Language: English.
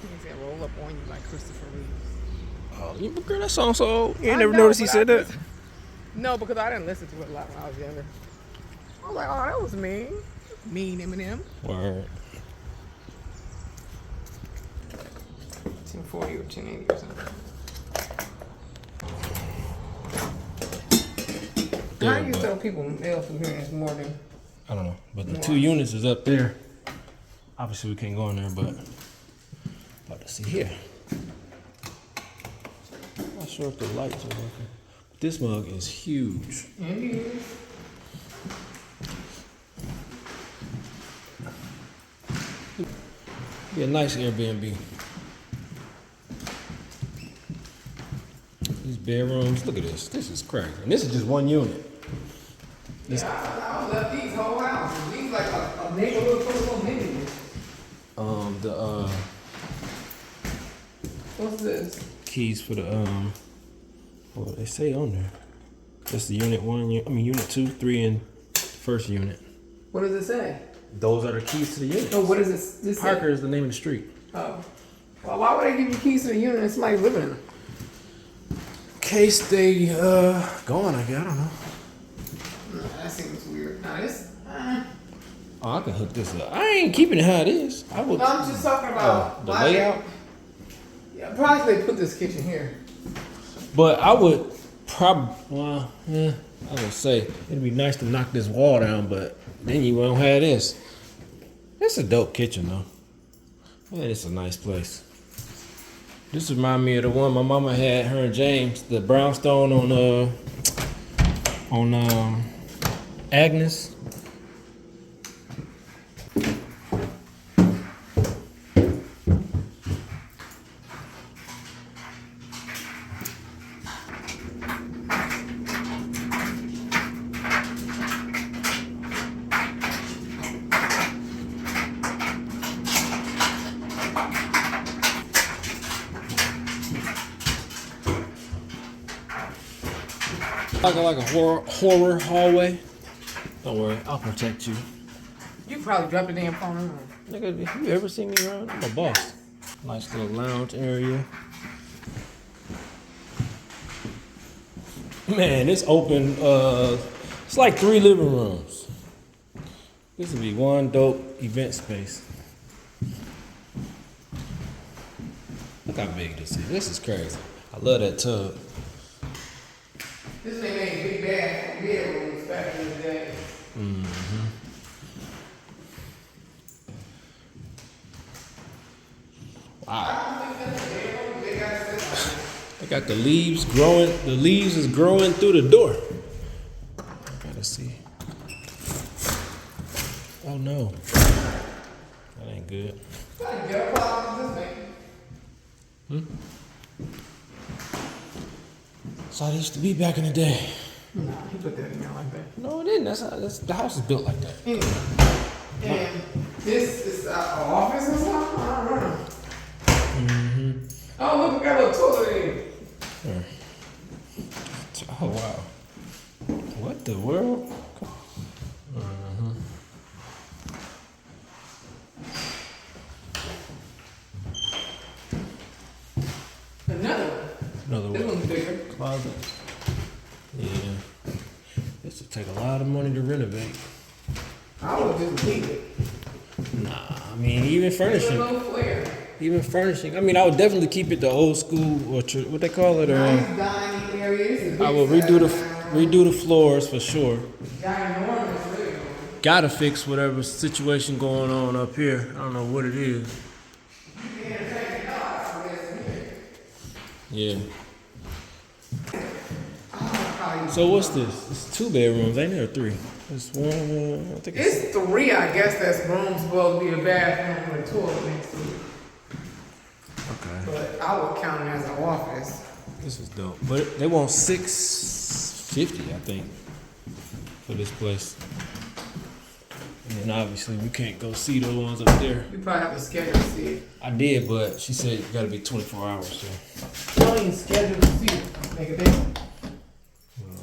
He said roll up on you like Christopher Reeves. Oh, girl, that song so old. You ain't never noticed he said that? No, because I didn't listen to it a lot when I was younger. I was like, oh, that was mean. Mean Eminem. Word. 1040 or 1080 or something. How do you tell people mail from here is more than... I don't know. But the 2 units is up there. Obviously, we can't go in there, but... About to see here. I'm not sure if the lights are working. This mug is huge. Indeed. Be a nice Airbnb. These bedrooms, look at this. This is crazy. And this is just 1 unit. I left these whole houses. These like a neighborhood full of neighborhoods. What's this? Keys for the what they say on there. That's the unit 1. Unit 2, 3, and first unit. What does it say? Those are the keys to the unit. Oh, what is this? Parker is the name of the street. Oh. Well, why would they give you keys to the unit and somebody living in them? In case they gone, I guess. I don't know. No, that seems weird. Now this. Oh, I can hook this up. I ain't keeping it how it is. I would. No, I'm just talking about the layout. Yeah, probably they put this kitchen here. But I would probably. Well, I would say it'd be nice to knock this wall down, but then you won't have this. It's a dope kitchen though. Man, it's a nice place. This reminds me of the one my mama had, her and James, the brownstone on Agnes. Like a horror hallway. Don't worry, I'll protect you. You probably dropped the damn phone in. Nigga, have you ever seen me around? I'm a boss. Nice little lounge area. Man, it's open. It's like 3 living rooms. This would be one dope event space. Look how big this is. This is crazy. I love that tub. This thing made big bedrooms back in the day. Mm-hmm. Wow. They got the leaves growing. The leaves is growing through the door. Gotta see. Oh no. That ain't good. So I used to be back in the day. No, he put that in there like that. No, it didn't. That's the house is built like that. Anyway, and this is an office or something? I don't know. Mm-hmm. Oh, look, we got a little toilet in. Oh wow. What the world? Mm-hmm. Another one. Another This one. one's bigger. Closet. Yeah. This would take a lot of money to renovate. I would just leave it. Nah, I mean even furnishing. No flare. Even furnishing. I mean, I would definitely keep it the old school or what they call it. Nice dining areas. I will redo the floors for sure. Ginormous living room. Gotta fix whatever situation going on up here. I don't know what it is. Yeah. So what's this? It's 2 bedrooms, ain't there? 3? It's 1. I think It's 3, I guess. That's room's supposed to be a bathroom and a toilet next to it. Okay. But I would count it as an office. This is dope. But they want $650, I think, for this place. And then obviously we can't go see those ones up there. You probably have to schedule to see it. I did, but she said you gotta be 24 hours. So. You don't even schedule to see it. Make a day.